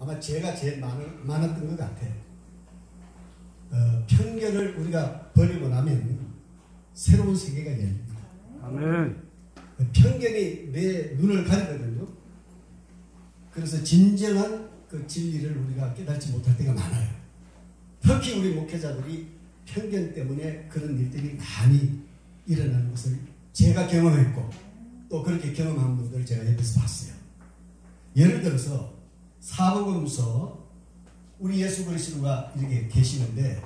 아마 제가 제일 많았던 것 같아요. 편견을 우리가 버리고 나면 새로운 세계가 열립니다. 아멘. 편견이 내 눈을 가리거든요. 그래서 진정한 그 진리를 우리가 깨닫지 못할 때가 많아요. 특히 우리 목회자들이 편견 때문에 그런 일들이 많이 일어나는 것을 제가 경험했고 또 그렇게 경험한 분들 제가 옆에서 봤어요. 예를 들어서 사복음서 우리 예수 그리스도가 이렇게 계시는데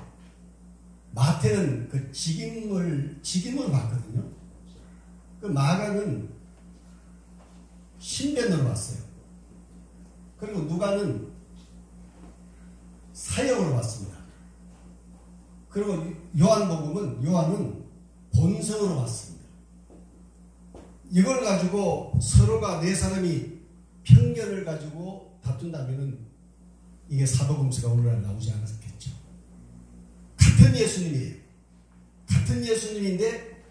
마태는 그 직임으로 봤거든요. 그 마가는 신변으로 봤어요. 그리고 누가는 사역으로 봤습니다. 그리고 요한은 본성으로 봤습니다. 이걸 가지고 서로가 네 사람이 편견을 가지고 다툰다면은 이게 사복음서가 오늘날 나오지 않았겠죠. 같은 예수님이에요. 같은 예수님인데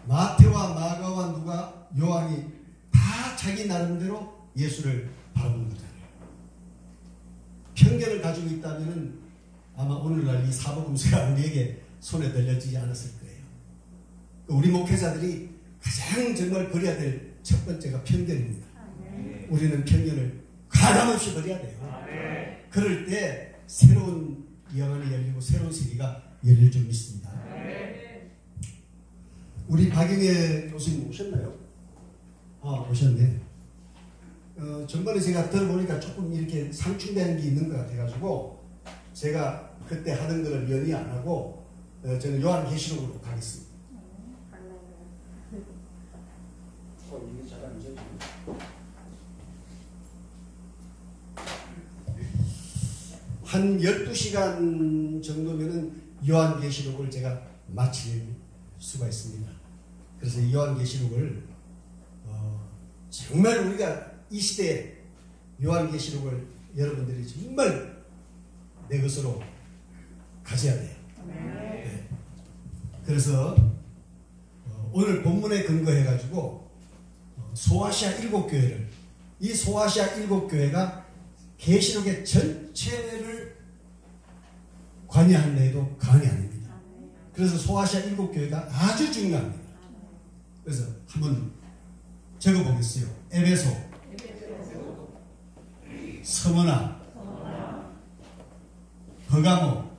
마태와 마가와 누가 요한이 다 자기 나름대로 예수를 바라보는 거잖아요. 편견을 가지고 있다면은 아마 오늘날 이 사복음서가 우리에게 손에 들려지지 않았을 거예요. 우리 목회자들이 가장 정말 버려야 될 첫 번째가 편견입니다. 우리는 편견을 가감없이 버려야 돼요. 그럴 때 새로운 영안이 열리고 새로운 세계가 열릴 줄 믿습니다. 우리 박영애 교수님 오셨나요? 오셨네. 전번에 제가 들어보니까 조금 이렇게 상충되는 게 있는 것 같아가지고 제가 그때 하던 거를 연이 안 하고 저는 요한계시록으로 가겠습니다. 이게 잘 안 되죠? 한 12시간 정도면은 요한계시록을 제가 마칠 수가 있습니다. 그래서 이 요한계시록을 정말 우리가 이 시대에 요한계시록을 여러분들이 정말 내 것으로 가져야 돼요. 네. 그래서 오늘 본문에 근거해가지고 소아시아 7교회를 이 소아시아 7교회가 계시록의 전체를 관여한다 해도 과언이 아닙니다. 그래서 소아시아 7교회가 아주 중요합니다. 그래서 한번 적어보겠어요. 에베소, 스무나, 버가모,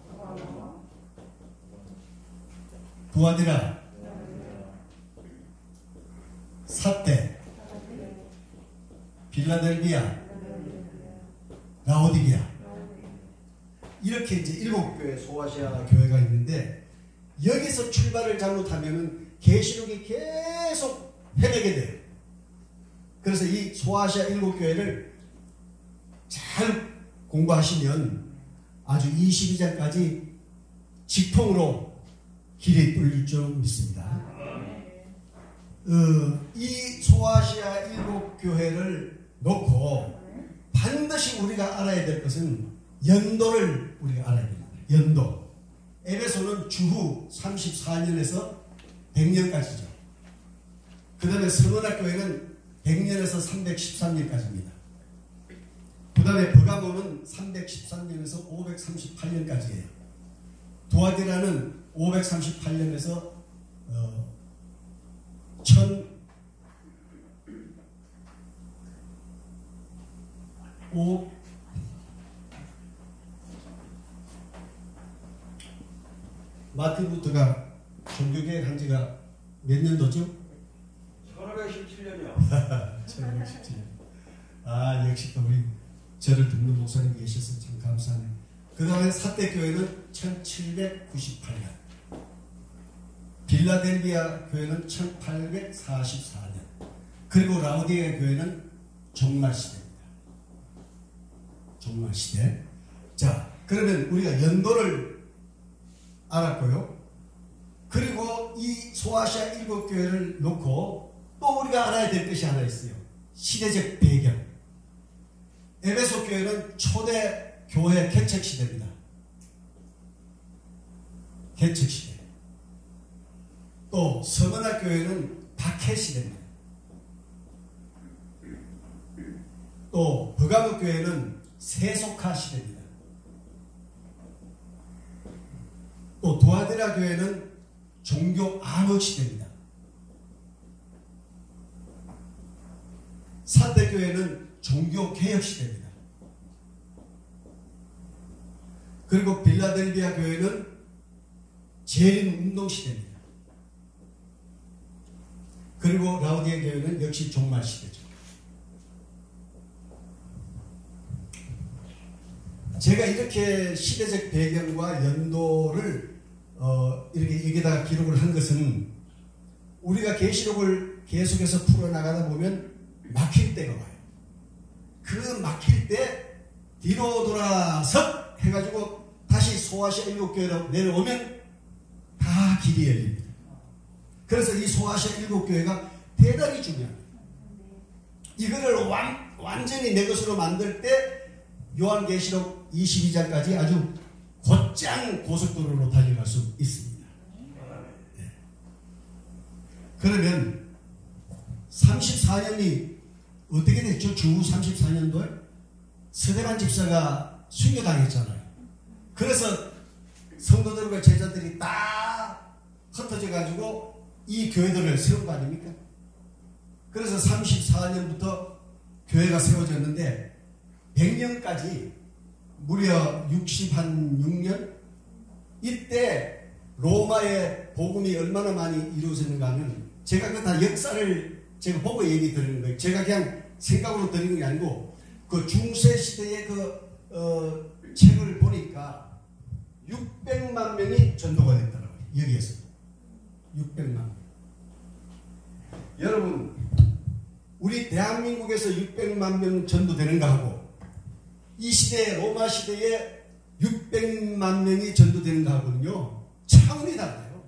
두아디라, 사테, 빌라델비아, 라오디게아. 이렇게 이제 7교회 소아시아 교회가 있는데 여기서 출발을 잘못하면은 계시록이 계속 헤매게 돼요. 그래서 이 소아시아 7교회를 잘 공부하시면 아주 22장까지 직통으로 길이 뚫릴 줄 믿습니다. 이 소아시아 7교회를 놓고 반드시 우리가 알아야 될 것은 연도를 우리가 알아야 됩니다. 연도. 에베소는 주후 34년에서 100년까지죠. 그 다음에 스무나교회는 100년에서 313년까지입니다. 그 다음에 버가모는 313년에서 538년까지예요. 두아디라는 538년에서 1005 마틴 루터가 종교개혁 한 지가 몇 년도죠? 1517년이요. 1517년. 아, 역시 또 우리 저를 듣는 목사님 계셔서 참 감사하네요. 그 다음에 사대교회는 1798년. 빌라델비아 교회는 1844년. 그리고 라오디게아 교회는 종말시대입니다. 종말시대. 자, 그러면 우리가 연도를 알았고요. 그리고 이 소아시아 7교회를 놓고 또 우리가 알아야 될 것이 하나 있어요. 시대적 배경. 에베소 교회는 초대 교회 개척 시대입니다. 개척 시대. 또 서머나 교회는 박해 시대입니다. 또 버가모 교회는 세속화 시대입니다. 또 두아디라 교회는 종교 암흑 시대입니다. 사대 교회는 종교 개혁 시대입니다. 그리고 빌라델비아 교회는 재림 운동 시대입니다. 그리고 라우디아 교회는 역시 종말 시대죠. 제가 이렇게 시대적 배경과 연도를 이렇게 여기다가 기록을 한 것은 우리가 계시록을 계속해서 풀어나가다 보면 막힐 때가 와요. 그 막힐 때 뒤로 돌아서 해가지고 다시 소아시아 7교회로 내려오면 다 길이 열립니다. 그래서 이 소아시아 7교회가 대단히 중요합니다. 이거를 완전히 내 것으로 만들 때 요한계시록 22장까지 아주 곧장 고속도로로 달려갈 수 있습니다. 네. 그러면 34년이 어떻게 됐죠? 주 34년도에 스데반 집사가 순교당했잖아요. 그래서 성도들과 제자들이 다 흩어져 가지고 이 교회들을 세운 거 아닙니까? 그래서 34년부터 교회가 세워졌는데 100년까지 무려 66년 이때 로마의 복음이 얼마나 많이 이루어졌는가 하면 제가 그 다 역사를 제가 보고 얘기 드리는 거예요. 제가 그냥 생각으로 드리는 게 아니고 그 중세 시대의 그 책을 보니까 600만 명이 전도가 됐더라고요. 여기에서 600만 명. 여러분 우리 대한민국에서 600만 명 전도되는가 하고 이 시대에 로마 시대에 600만 명이 전도되는가 하고는요 차원이 달라요.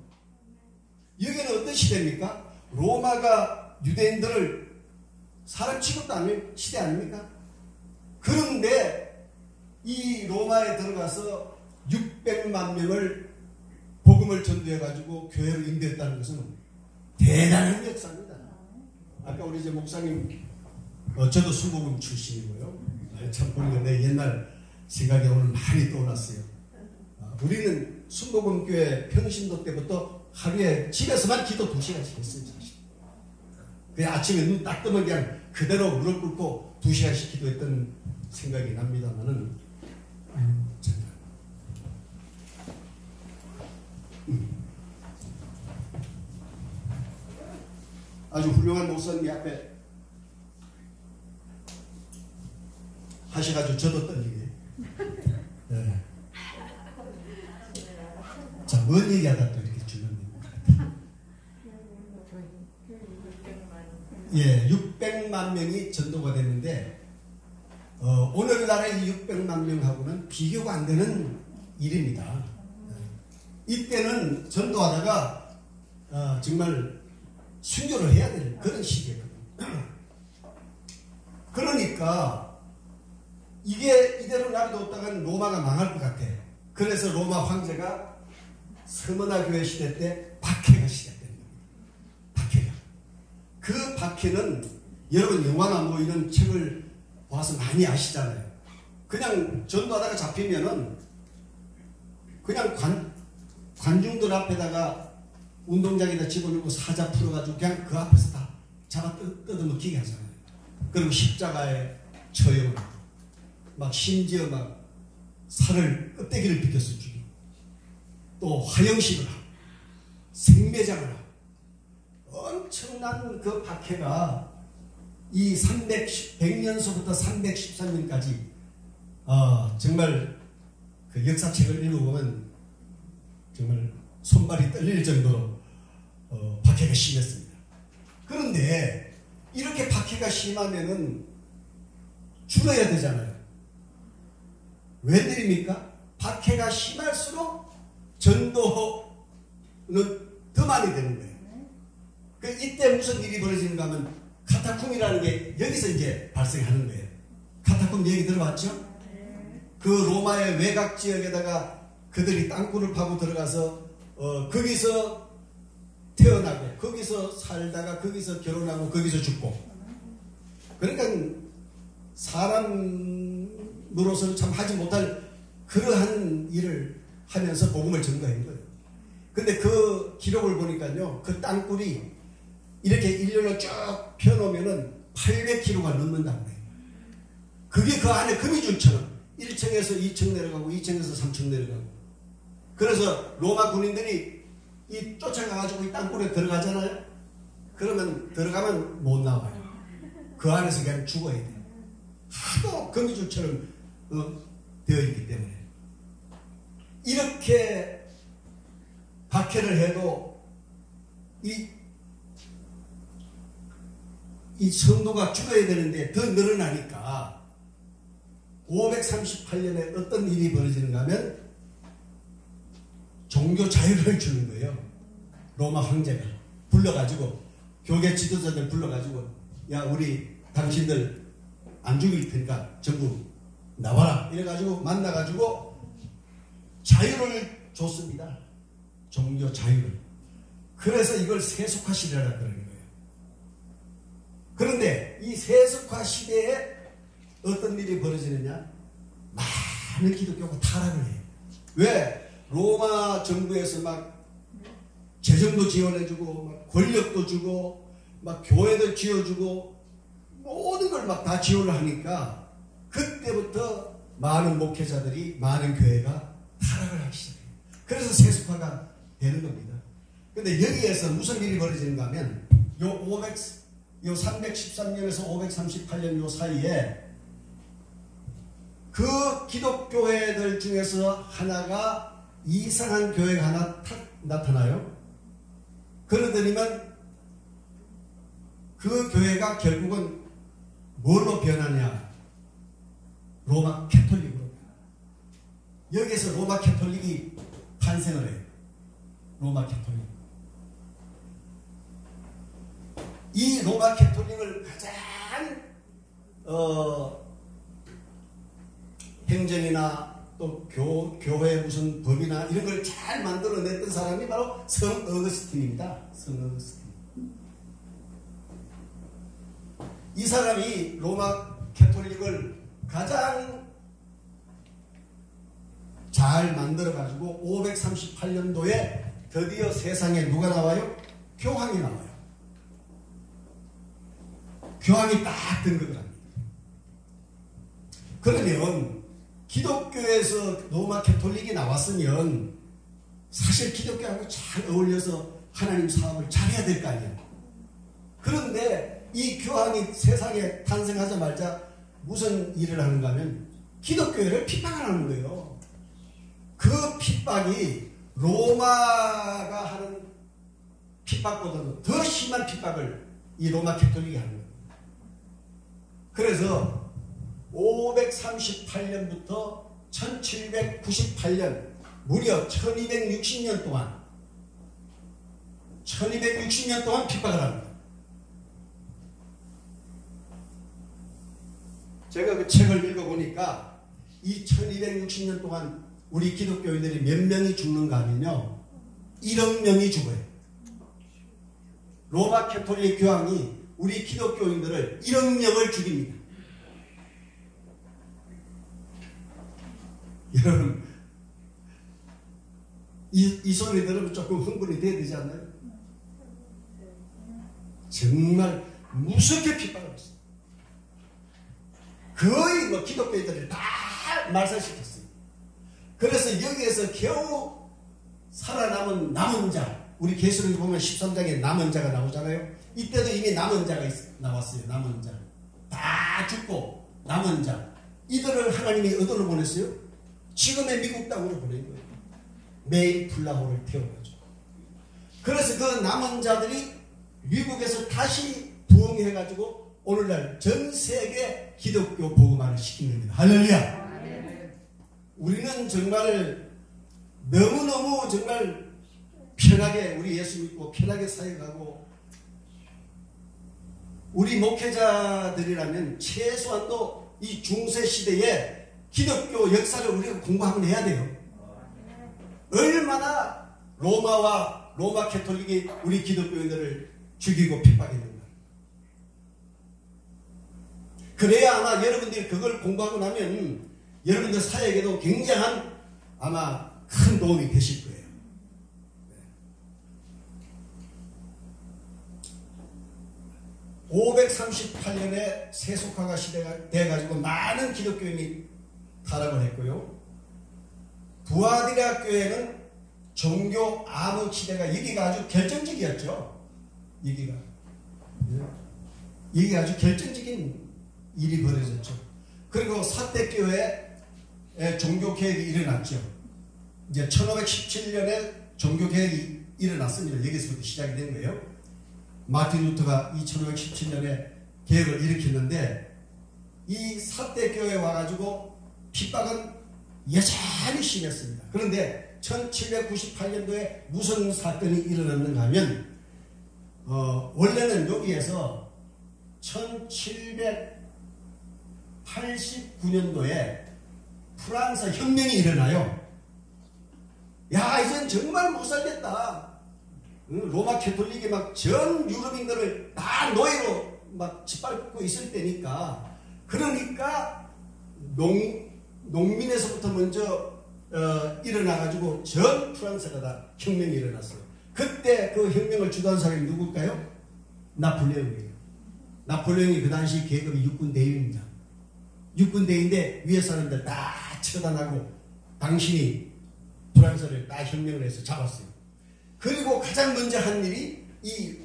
여기는 어떤 시대입니까? 로마가 유대인들을 사람 취급도 않는 시대 아닙니까? 그런데 이 로마에 들어가서 600만 명을 복음을 전도해가지고 교회로 인도했다는 것은 대단한 역사입니다. 아까 우리 이제 목사님 저도 순복음 출신이고요. 참 보니까 내 옛날 생각이 오늘 많이 떠올랐어요. 우리는 순복음교회 평신도 때부터 하루에 집에서만 기도 2시간씩 했어요. 사실. 그냥 아침에 눈 딱 뜨면 그냥 그대로 무릎 꿇고 2시간씩 기도했던 생각이 납니다만은 아주 훌륭한 목사님이 앞에 하셔가지고 저도 떨리게. 네. 자, 뭔 얘기하다 또 이렇게 주는 예, 600만 명이 전도가 됐는데 오늘날의 이 600만 명하고는 비교가 안 되는 일입니다. 이때는 전도하다가 정말 순교를 해야 될 그런 시기였거든요. 그러니까 이게 이대로 놔뒀다가는 로마가 망할 것 같아. 그래서 로마 황제가 서머나 교회 시대 때 박해가 시작된 겁니다. 박해가. 그 박해는 여러분 영화나 뭐 이런 책을 봐서 많이 아시잖아요. 그냥 전도하다가 잡히면은 그냥 관중들 앞에다가 운동장에다 집어넣고 사자 풀어가지고 그냥 그 앞에서 다 잡아 뜯어먹히게 하잖아요. 그리고 십자가에 처형을 하고 막 심지어 막 살을 껍데기를 벗겨서 죽이고 또 화형식을 하고 생매장을 하고 엄청난 그 박해가 이 100년서부터 313년까지 정말 그 역사책을 읽어보면 정말 손발이 떨릴 정도로 박해가 심했습니다. 그런데 이렇게 박해가 심하면은 줄어야 되잖아요. 웬일입니까? 박해가 심할수록 전도는 더 많이 되는 거예요. 그 이때 무슨 일이 벌어지는가 하면 카타쿰이라는 게 여기서 이제 발생하는 거예요. 카타쿰 얘기 들어봤죠? 그 로마의 외곽 지역에다가 그들이 땅굴을 파고 들어가서 거기서 태어나고 거기서 살다가 거기서 결혼하고 거기서 죽고 그러니까 사람이 사람으로서는 참 하지 못할 그러한 일을 하면서 복음을 전가한 거예요. 근데 그 기록을 보니까요, 그 땅굴이 이렇게 일렬로 쭉 펴놓으면은 800kg가 넘는다고 해요. 그게 그 안에 거미줄처럼 1층에서 2층 내려가고 2층에서 3층 내려가고. 그래서 로마 군인들이 이 쫓아가가지고 이 땅굴에 들어가잖아요. 그러면 들어가면 못 나와요. 그 안에서 그냥 죽어야 돼요. 하도 거미줄처럼 되어 있기 때문에. 이렇게 박해를 해도 이 성도가 죽어야 되는데 더 늘어나니까 538년에 어떤 일이 벌어지는가 하면 종교 자유를 주는 거예요. 로마 황제가 불러가지고, 교계 지도자들 불러가지고, 야, 우리 당신들 안 죽일 테니까 전부 나와라. 이래가지고 만나가지고 자유를 줬습니다. 종교 자유를. 그래서 이걸 세속화 시대라 그러는 거예요. 그런데 이 세속화 시대에 어떤 일이 벌어지느냐? 많은 기독교가 타락을 해요. 왜? 로마 정부에서 막 재정도 지원해주고, 막 권력도 주고, 막 교회도 지어주고, 모든 걸 막 다 지원을 하니까 그때부터 많은 목회자들이, 많은 교회가 타락을 하기 시작해요. 그래서 세속화가 되는 겁니다. 근데 여기에서 무슨 일이 벌어지는가 하면 요 313년에서 538년 요 사이에 그 기독교회들 중에서 하나가 이상한 교회가 하나 탁 나타나요. 그러더니만 그 교회가 결국은 뭘로 변하냐? 로마 캐톨릭으로. 여기에서 로마 캐톨릭이 탄생을 해요. 로마 캐톨릭. 이 로마 캐톨릭을 가장 행정이나 또 교회 무슨 법이나 이런 걸 잘 만들어냈던 사람이 바로 성 어거스틴입니다. 성 어거스틴. 이 사람이 로마 캐톨릭을 가장 잘 만들어가지고 538년도에 드디어 세상에 누가 나와요? 교황이 나와요. 교황이 딱 등극을 합니다. 그러면 기독교에서 로마 캐톨릭이 나왔으면 사실 기독교하고 잘 어울려서 하나님 사업을 잘해야 될 거 아니에요. 그런데 이 교황이 세상에 탄생하자마자 무슨 일을 하는가 하면 기독교회를 핍박하는 거예요. 그 핍박이 로마가 하는 핍박보다도 더 심한 핍박을 이 로마 캐톨릭이 하는 거예요. 그래서 538년부터 1798년 무려 1260년 동안 핍박을 합니다. 제가 그 책을 읽어보니까 이 1260년 동안 우리 기독교인들이 몇 명이 죽는가 하면요, 1억 명이 죽어요. 로마 캐톨릭 교황이 우리 기독교인들을 1억 명을 죽입니다. 여러분, 이 소리 들으면 조금 흥분이 돼야 되지 않나요? 정말 무섭게 핍박을 했어요. 거의 뭐 기독교인들을 다 말살시켰어요. 그래서 여기에서 겨우 살아남은 남은 자, 우리 계시록에 보면 13장에 남은 자가 나오잖아요. 이때도 이미 남은 자가 나왔어요. 남은 자. 다 죽고 남은 자. 이들을 하나님이 어디로 보냈어요? 지금의 미국 땅으로 보낸 거예요. 메인플라호를 태워가지고. 그래서 그 남은 자들이 미국에서 다시 부흥해가지고 오늘날 전 세계 기독교 복음화를 시킨 겁니다. 할렐루야. 우리는 정말 너무너무 정말 편하게 우리 예수 믿고 편하게 사역하고, 우리 목회자들이라면 최소한도 이 중세 시대에 기독교 역사를 우리가 공부 한번 해야 돼요. 얼마나 로마와 로마 캐톨릭이 우리 기독교인들을 죽이고 핍박했는가. 그래야 아마 여러분들이 그걸 공부하고 나면 여러분들 사역에도 굉장한 아마 큰 도움이 되실 거예요. 538년에 세속화가 시대가 돼가지고 많은 기독교인이 타락을 했고요. 부하디라 교회는 종교 암흑 시대가 여기가 아주 결정적이었죠. 여기가 아주 결정적인 일이 벌어졌죠. 그리고 사택교회에 종교 개혁이 일어났죠. 이제 1517년에 종교 개혁이 일어났습니다. 여기서부터 시작이 된 거예요. 마틴 루터가 1517년에 개혁을 일으켰는데 이 사택교회에 와가지고 핍박은 여전히 심했습니다. 그런데 1798년도에 무슨 사건이 일어났는가 하면 원래는 여기에서 1789년도에 프랑스 혁명이 일어나요. 야, 이젠 정말 못 살겠다. 로마 캐톨릭이 막 전 유럽인들을 다 노예로 막 짓밟고 있을 때니까, 그러니까 농민에서부터 먼저 일어나가지고 전 프랑스가 다 혁명이 일어났어요. 그때 그 혁명을 주도한 사람이 누굴까요? 나폴레옹이에요. 나폴레옹이 그 당시 계급이 육군대위입니다. 육군대위인데 위에 사람들 다 처단하고 당신이 프랑스를 다 혁명을 해서 잡았어요. 그리고 가장 먼저 한 일이 이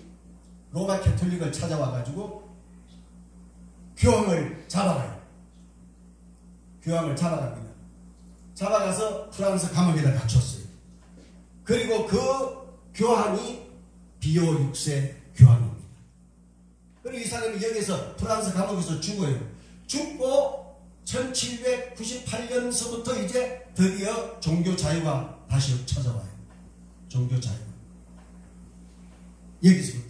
로마 캐톨릭을 찾아와가지고 교황을 잡아가요. 교황을 잡아갑니다. 잡아가서 프랑스 감옥에다 갇혔어요. 그리고 그 교황이 비오 6세 교황입니다. 그리고 이 사람이 여기서 프랑스 감옥에서 죽어요. 죽고 1798년서부터 이제 드디어 종교 자유가 다시 찾아와요. 종교 자유. 여기서부터.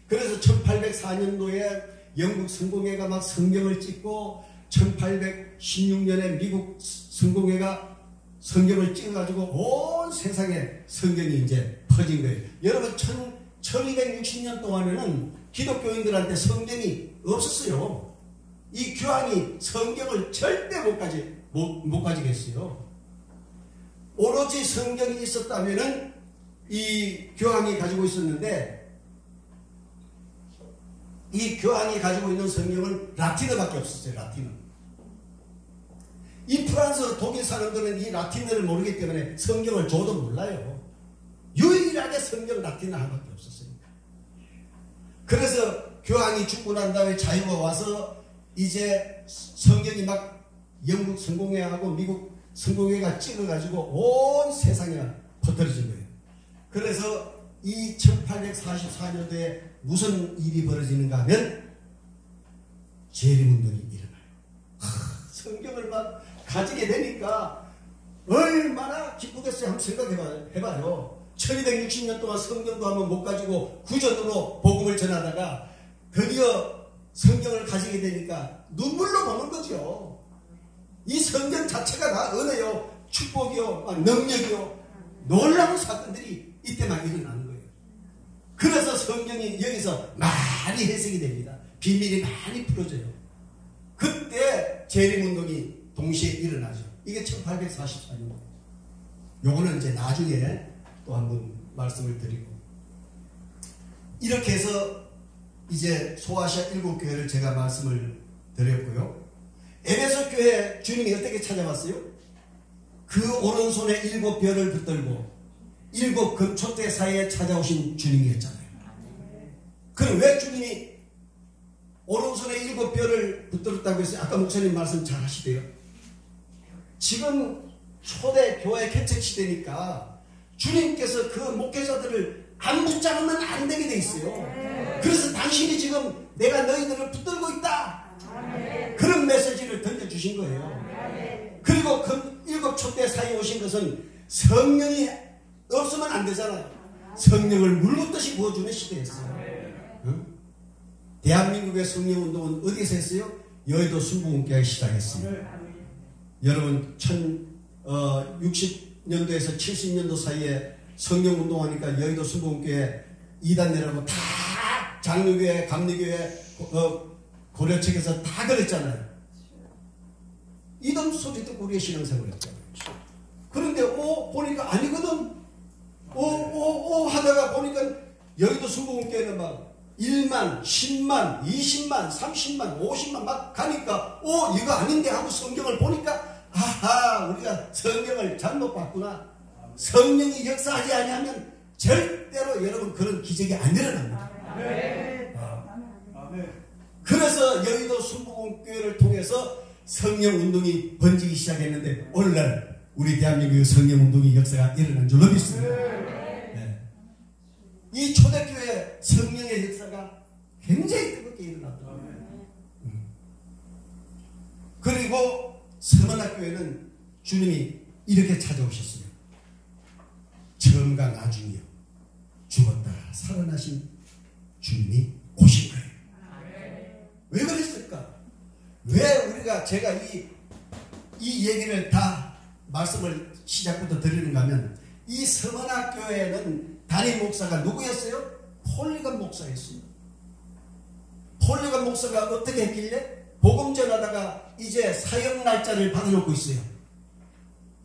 그래서 1804년도에 영국 성공회가 막 성경을 찍고 1816년에 미국 성공회가 성경을 찍어가지고 온 세상에 성경이 이제 퍼진 거예요. 여러분 1260년 동안에는 기독교인들한테 성경이 없었어요. 이 교황이 성경을 절대 못 가지겠어요. 오로지 성경이 있었다면은 이 교황이 가지고 있었는데, 이 교황이 가지고 있는 성경은 라틴어밖에 없었어요. 라틴어. 이 프랑스 독일 사람들은 이 라틴어를 모르기 때문에 성경을 줘도 몰라요. 유일하게 성경 라틴어 하나밖에 없었으니까. 그래서 교황이 죽고 난 다음에 자유가 와서 이제 성경이 막 영국 성공회하고 미국 성공회가 찍어가지고 온 세상에 퍼뜨려진 거예요. 그래서 이 1844년도에 무슨 일이 벌어지는가 하면 재림운동이 일어나요. 성경을 막 가지게 되니까 얼마나 기쁘겠어요. 한번 생각해봐요. 1260년 동안 성경도 한번 못 가지고 구전으로 복음을 전하다가 드디어 성경을 가지게 되니까 눈물로 보는 거죠. 이 성경 자체가 다 은혜요, 축복이요, 능력이요, 놀라운 사건들이 이때만 일어나는 거예요. 그래서 성경이 여기서 많이 해석이 됩니다. 비밀이 많이 풀어져요. 그때 재림운동이 동시에 일어나죠. 이게 1844년. 요거는 이제 나중에 또 한번 말씀을 드리고, 이렇게 해서 이제 소아시아 7교회를 제가 말씀을 드렸고요. 에베소 교회 주님이 어떻게 찾아왔어요? 그 오른손에 7별을 붙들고 7 금초대 사이에 찾아오신 주님이었잖아요. 그럼 왜 주님이 오른손에 7별을 붙들었다고 했어요? 아까 목사님 말씀 잘 하시대요. 지금 초대 교회 개척 시대니까 주님께서 그 목회자들을 안 붙잡으면 안 되게 돼 있어요. 그래서 당신이 지금 내가 너희들을 붙들고 있다, 그런 메시지를 던져주신 거예요. 그리고 그 7 초대 사이에 오신 것은 성령이 없으면 안 되잖아요. 성령을 물붓듯이 부어주는 시대였어요. 응? 대한민국의 성령운동은 어디서 했어요? 여의도 순복음교회가 시작했어요. 여러분 60년도에서 70년도 사이에 성령운동하니까 여의도 순복음교회 이단내라고 다 장로교회, 감리교회, 고려 측에서 다 그랬잖아요. 이런 소리 듣고 우리의 신앙생활을 했잖아요. 그런데 보니까 아니거든. 하다가 보니까 여의도 순복음교회는 막 1만, 10만, 20만, 30만, 50만 막 가니까 이거 아닌데 하고 성경을 보니까 아하, 우리가 성경을 잘못 봤구나. 성령이 역사하지 아니하면 절대로 여러분 그런 기적이 안 일어납니다. 그래서 여의도 순복음교회를 통해서 성령 운동이 번지기 시작했는데 오늘날 우리 대한민국의 성령 운동의 역사가 일어난 줄로 믿습니다. 네. 이 초대교회 성령의 역사가 굉장히 뜨겁게 일어났더라고요. 그리고 서문학교회는 주님이 이렇게 찾아오셨어요. 처음과 나중이요, 죽었다가 살아나신 주님이 오신 거예요. 왜 그랬을까? 왜 우리가 제가 이 얘기를 다 말씀을 시작부터 드리는가 하면 이 서문학교회는 담임 목사가 누구였어요? 폴리건 목사였어요. 폴리건 목사가 어떻게 했길래 복음 전하다가 이제 사형 날짜를 받아놓고 있어요.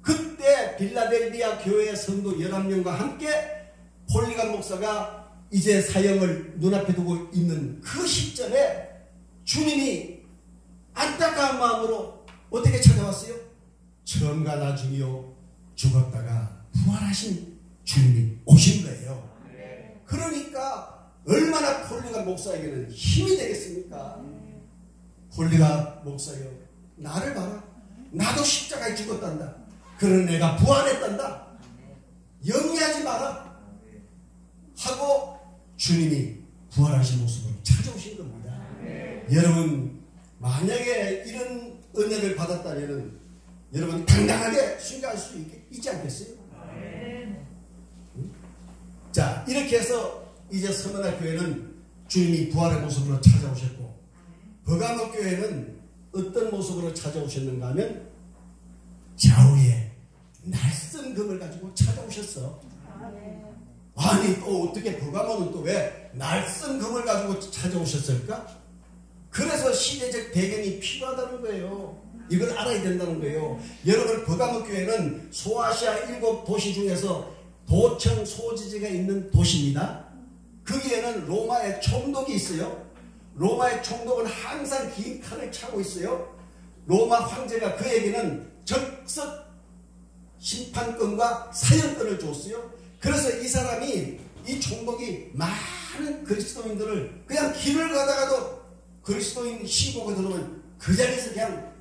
그때 빌라델비아 교회의 성도 11명과 함께 폴리건 목사가 이제 사형을 눈앞에 두고 있는 그 시점에 주님이 안타까운 마음으로 어떻게 찾아왔어요? 처음과 나중이요, 죽었다가 부활하신 주님이 오신 거예요. 그러니까 얼마나 폴리건 목사에게는 힘이 되겠습니까? 폴리건 목사요, 나를 봐라. 나도 십자가에 죽었단다. 그런 내가 부활했단다. 영리하지 마라 하고 주님이 부활하신 모습으로 찾아오신 겁니다. 여러분, 만약에 이런 은혜를 받았다면 여러분 당당하게 순교할 수 있지 않겠어요? 자, 이렇게 해서 이제 서문학교회는 주님이 부활의 모습으로 찾아오셨고, 버가모교회는 어떤 모습으로 찾아오셨는가 하면 좌우에 낯선 금을 가지고 찾아오셨어. 아니, 또 어떻게 버가모는 또 왜 낯선 금을 가지고 찾아오셨을까? 그래서 시대적 배경이 필요하다는 거예요. 이걸 알아야 된다는 거예요. 여러분, 버가모 교회는 소아시아 7도시 중에서 도청 소지지가 있는 도시입니다. 거기에는 로마의 총독이 있어요. 로마의 총독은 항상 긴 칼을 차고 있어요. 로마 황제가 그에게는 적석 심판권과 사형권을 줬어요. 그래서 이 사람이, 이 총독이 많은 그리스도인들을 그냥 길을 가다가도 그리스도인 시고가 들어오면 그 자리에서 그냥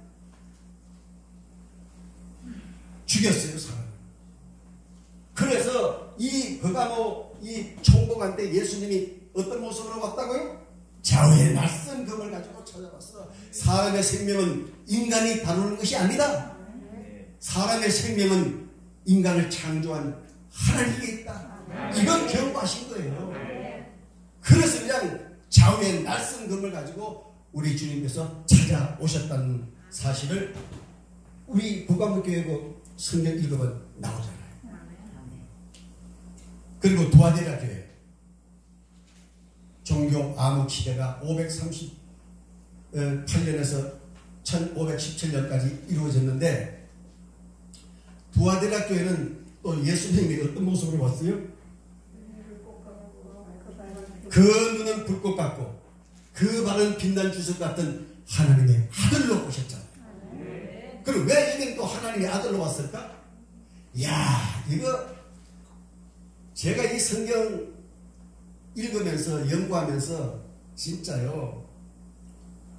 죽였어요, 사람. 그래서 이 버가모 이 총독한테 예수님이 어떤 모습으로 왔다고요? 좌우에 낯선 금을 가지고 찾아왔어. 사람의 생명은 인간이 다루는 것이 아니다. 사람의 생명은 인간을 창조한 하나님께 있다. 이건 경고하신 거예요. 그래서 그냥 좌우에 낯선 금을 가지고 우리 주님께서 찾아오셨다는 사실을 우리 버가모교회 성경 읽어보면 나오잖아요. 그리고 두아디라 교회, 종교 암흑 시대가 538년에서 1517년까지 이루어졌는데, 두아디라 교회는 또 예수님이 어떤 모습으로 왔어요? 그 눈은 불꽃 같고 그 발은 빛난 주석 같은 하나님의 아들로 오셨잖아요. 그럼 왜 이게 또 하나님의 아들로 왔을까? 야, 이거 제가 이 성경 읽으면서 연구하면서 진짜요,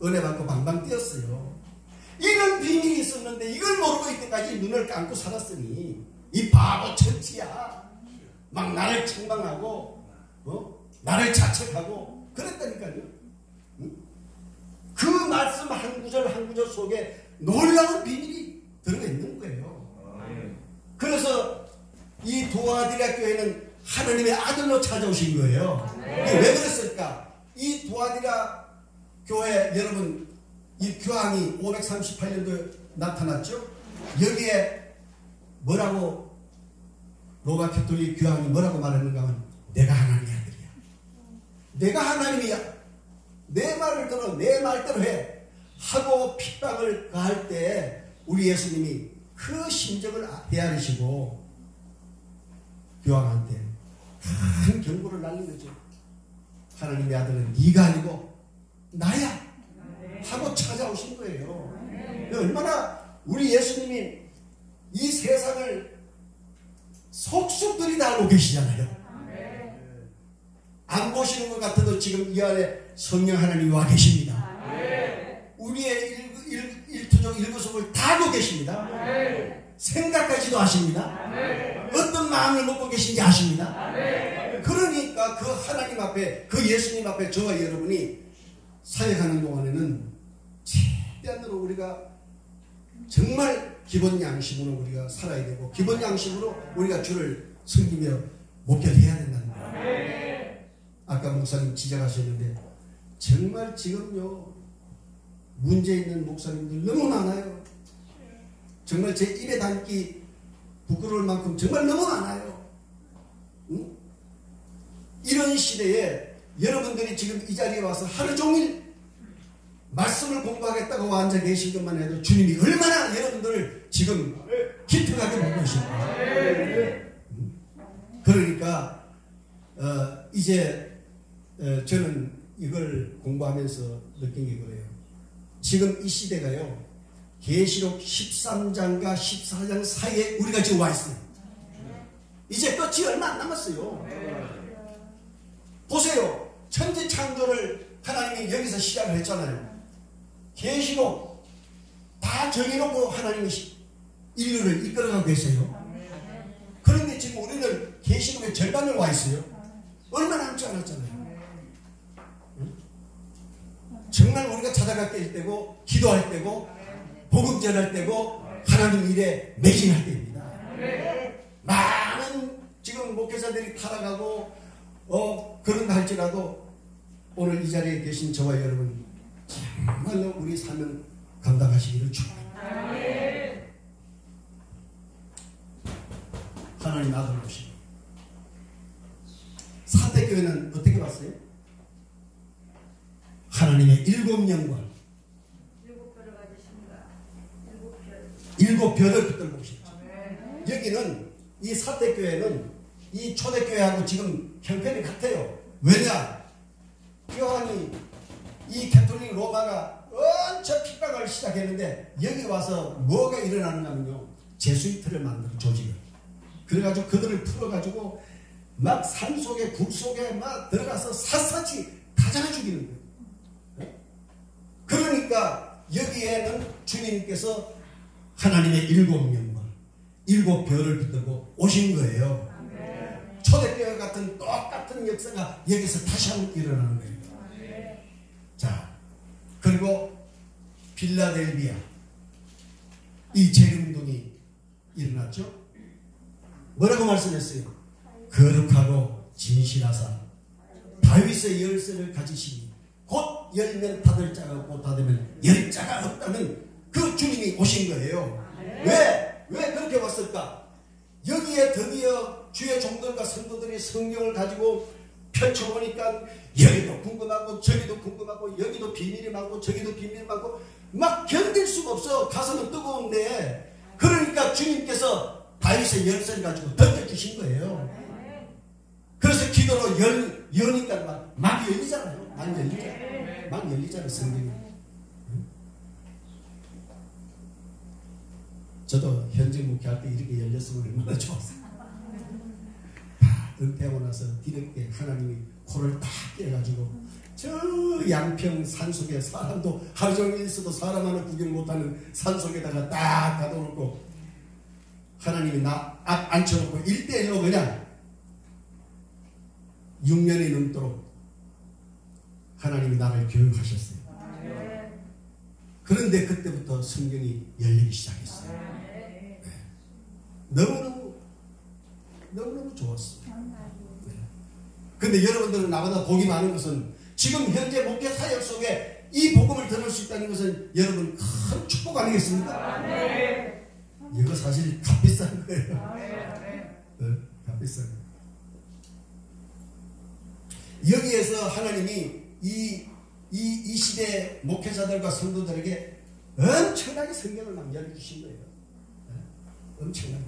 은혜 받고 방방 뛰었어요. 이런 비밀이 있었는데 이걸 모르고 이때까지 눈을 감고 살았으니 이 바보 천치야. 막 나를 책망하고 나를 자책하고 그랬다니까요. 그 말씀 한 구절 한 구절 속에 놀라운 비밀이 들어가 있는 거예요. 그래서 이 두아디라 교회는 하나님의 아들로 찾아오신 거예요. 왜 그랬을까? 이 두아디라 교회, 여러분, 이 교황이 538년도에 나타났죠. 여기에 뭐라고 로마 캐톨릭 교황이 뭐라고 말했는가 하면, 내가 하나님의 아들이야. 내가 하나님이야. 내 말을 들어, 내 말대로 해 하고 핍박을 가할 때 우리 예수님이 그 심정을 헤아리시고 요한한테 큰 경고를 날린 거죠. 하나님의 아들은 네가 아니고 나야 하고 찾아오신 거예요. 얼마나 우리 예수님이 이 세상을 속속 들이다 알고 계시잖아요. 안 보시는 것 같아도 지금 이 안에 성령 하나님이 와 계십니다. 우리의 일투족 일구속을 다 알고 계십니다. 생각까지도 아십니다. 어떤 마음을 먹고 계신지 아십니다. 그러니까 그 하나님 앞에, 그 예수님 앞에 저와 여러분이 사역하는 동안에는 최대한으로 우리가 정말 기본 양심으로 우리가 살아야 되고, 기본 양심으로 우리가 주를 섬기며 목결해야 된다는 거예요. 아까 목사님 지적하셨는데 정말 지금요 문제 있는 목사님들 너무 많아요. 정말 제 입에 담기 부끄러울 만큼 정말 너무 많아요. 응? 이런 시대에 여러분들이 지금 이 자리에 와서 하루 종일 말씀을 공부하겠다고 앉아 계신 것만 해도 주님이 얼마나 여러분들을 지금 기특하게 보고 계십니까? 그러니까 이제 저는 이걸 공부하면서 느낀 게 그래요. 지금 이 시대가요, 계시록 13장과 14장 사이에 우리가 지금 와 있어요. 이제 끝이 얼마 안 남았어요. 보세요. 천지 창조를 하나님이 여기서 시작을 했잖아요. 계시록 다 정해놓고 하나님이 인류를 이끌어가고 계세요. 그런데 지금 우리는 계시록의 절반을 와 있어요. 얼마 남지 않았잖아요. 정말 우리가 찾아갈 때고 기도할 때고 복음 전할 때고 하나님 일에 매진할 때입니다. 많은 지금 목회자들이 타락하고 그런다 할지라도 오늘 이 자리에 계신 저와 여러분 정말로 우리 사명 감당하시기를 축복합니다. 하나님 아들 보시고 사대교회는 어떻게 봤어요? 하나님의 일곱 영광, 일곱 별을 붙들고 오셨죠. 여기는 이 사대교회는 이 초대교회하고 지금 형편이 같아요. 왜냐? 교황이 이 캐톨릭 로마가 엄청 핍박을 시작했는데 여기 와서 뭐가 일어나는가 하면요, 제수이트를 만든 조직을, 그래가지고 그들을 풀어가지고 막 산속에 굴속에 막 들어가서 샅샅이 다 잡아 죽이는 거예요. 그러니까 여기에는 주님께서 하나님의 일곱 영광, 일곱 별을 붙들고 오신 거예요. 초대교회 같은 똑같은 역사가 여기서 다시 한번 일어나는 거예요. 자, 그리고 필라델비아 이 재림운동이 일어났죠. 뭐라고 말씀했어요? 거룩하고 진실하사 다윗의 열쇠를 가지시니 곧 열면 닫을 자가 없고 닫으면 열 자가 없다는 그 주님이 오신 거예요. 왜 그렇게 왔을까? 여기에 드디어 주의 종들과 성도들이 성경을 가지고 펼쳐보니까 여기도 궁금하고 저기도 궁금하고 여기도 비밀이 많고 저기도 비밀이 많고 막 견딜 수가 없어. 가슴은 뜨거운데, 그러니까 주님께서 다윗의 열쇠를 가지고 던져주신 거예요. 그래서 기도로 여니까 막 열리잖아요. 막 열리잖아요, 성경이. 저도 현직 목회할 때 이렇게 열렸으면 얼마나 좋았어요. 다 은퇴하고 나서 뒤늦게 하나님이 코를 딱 깨가지고 저 양평 산속에 사람도 하루 종일 있어도 사람 하나 구경 못하는 산속에다가 딱 가둬놓고 하나님이 나 앞 앉혀놓고 1대1로 그냥 6년이 넘도록 하나님이 나를 교육하셨어요. 그런데 그때부터 성경이 열리기 시작했어요. 네. 너무너무 좋았어요. 네. 근데 여러분들은 나보다 복이 많은 것은 지금 현재 목회 사역 속에 이 복음을 들을 수 있다는 것은 여러분 큰 축복 아니겠습니까? 이거 사실 값비싼 거예요. 네, 값비싼 거예요. 여기에서 하나님이 이 시대 목회자들과 성도들에게 엄청나게 성경을 남겨해 주신 거예요. 엄청나게.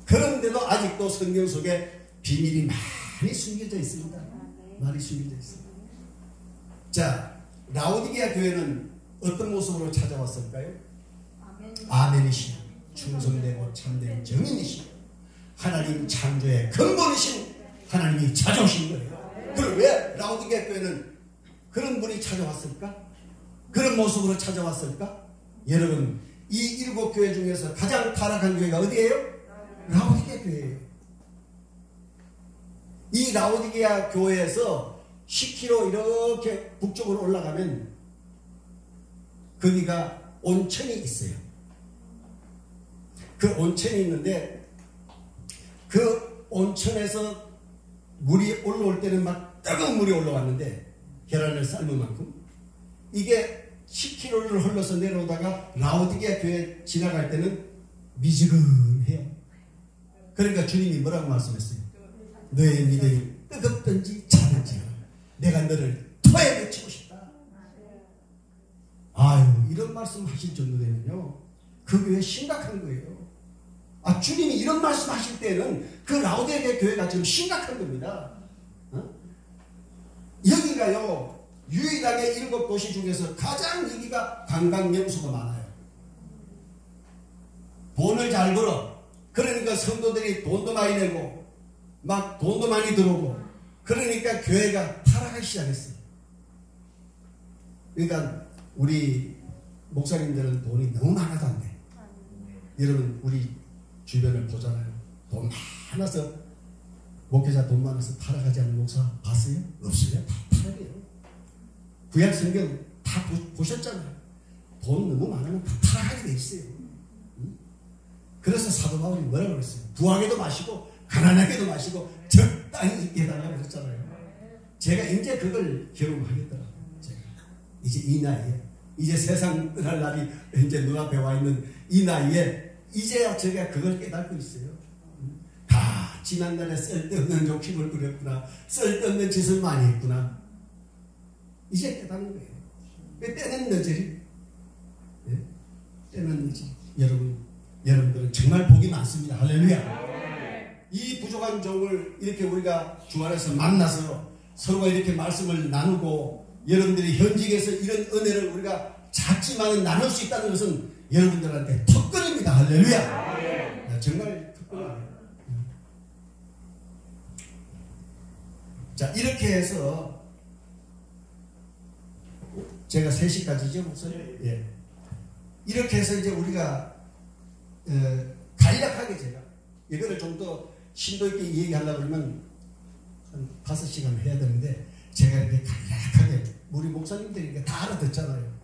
그런데도 아직도 성경 속에 비밀이 많이 숨겨져 있습니다. 많이 숨겨져 있습니다. 자, 라오디게아 교회는 어떤 모습으로 찾아왔을까요? 아멘이시여, 충성되고 참된 정인이시여, 하나님 창조의 근본이신 하나님이 찾아오신 거예요. 그럼 왜 라오디게아 교회는 그런 분이 찾아왔을까? 그런 모습으로 찾아왔을까? 여러분, 이 7교회 중에서 가장 타락한 교회가 어디예요? 라오디게아 교회예요. 이 라오디게아 교회에서 10km 이렇게 북쪽으로 올라가면 거기가 온천이 있어요. 그 온천이 있는데 그 온천에서 물이 올라올 때는 막 뜨거운 물이 올라왔는데 계란을 삶은 만큼 이게 10km를 흘러서 내려오다가 라오디게아 교회 지나갈 때는 미지근해요. 그러니까 주님이 뭐라고 말씀했어요? 너의 믿음이 뜨겁든지 차든지 내가 너를 토에 묻히고 싶다. 아유, 이런 말씀 하실 정도 되면요, 그 교회 심각한 거예요. 아, 주님이 이런 말씀 하실 때는 그 라오디게아 교회가 지금 심각한 겁니다. 여기가요, 유일하게 7도시 중에서 가장 여기가 관광 명소가 많아요. 돈을 잘 벌어. 그러니까 성도들이 돈도 많이 내고 막 돈도 많이 들어오고, 그러니까 교회가 타락하기 시작했어요. 그러니까 우리 목사님들은 돈이 너무 많아도 안 돼. 여러분, 우리 주변을 보잖아요. 돈 많아서, 목회자 돈 많아서 타락하지 않는 목사 봤어요? 없어요. 다 타락이에요. 구약 성경 다 보셨잖아요. 돈 너무 많으면 다 타락하게 돼 있어요. 그래서 사도 바울이 뭐라고 그랬어요? 부하게도 마시고 가난하게도 마시고 적당히 있게 해달라고 그랬잖아요. 제가 이제 그걸 경험하겠더라고요. 제가 이제 이 나이에, 이제 세상 떠날 날이 이제 눈앞에 와 있는 이 나이에 이제야 제가 그걸 깨닫고 있어요. 다 지난날에 쓸데없는 욕심을 부렸구나, 쓸데없는 짓을 많이 했구나, 이제 깨닫는 거예요. 때는 늦으리. 네? 때는 늦으리. 여러분들은 정말 복이 많습니다. 할렐루야. 이 부족한 종을 이렇게 우리가 주 안에서 만나서 서로가 이렇게 말씀을 나누고, 여러분들이 현직에서 이런 은혜를 우리가 작지만 나눌 수 있다는 것은 여러분들한테 특권입니다. 할렐루야. 정말 특권이에요. 자, 이렇게 해서 제가 3시까지죠, 목사님? 예. 이렇게 해서 이제 우리가 간략하게 제가 이거를 좀 더 심도 있게 얘기하려고 그러면 한 5시간 해야 되는데, 제가 이렇게 간략하게, 우리 목사님들이 다 알아듣잖아요.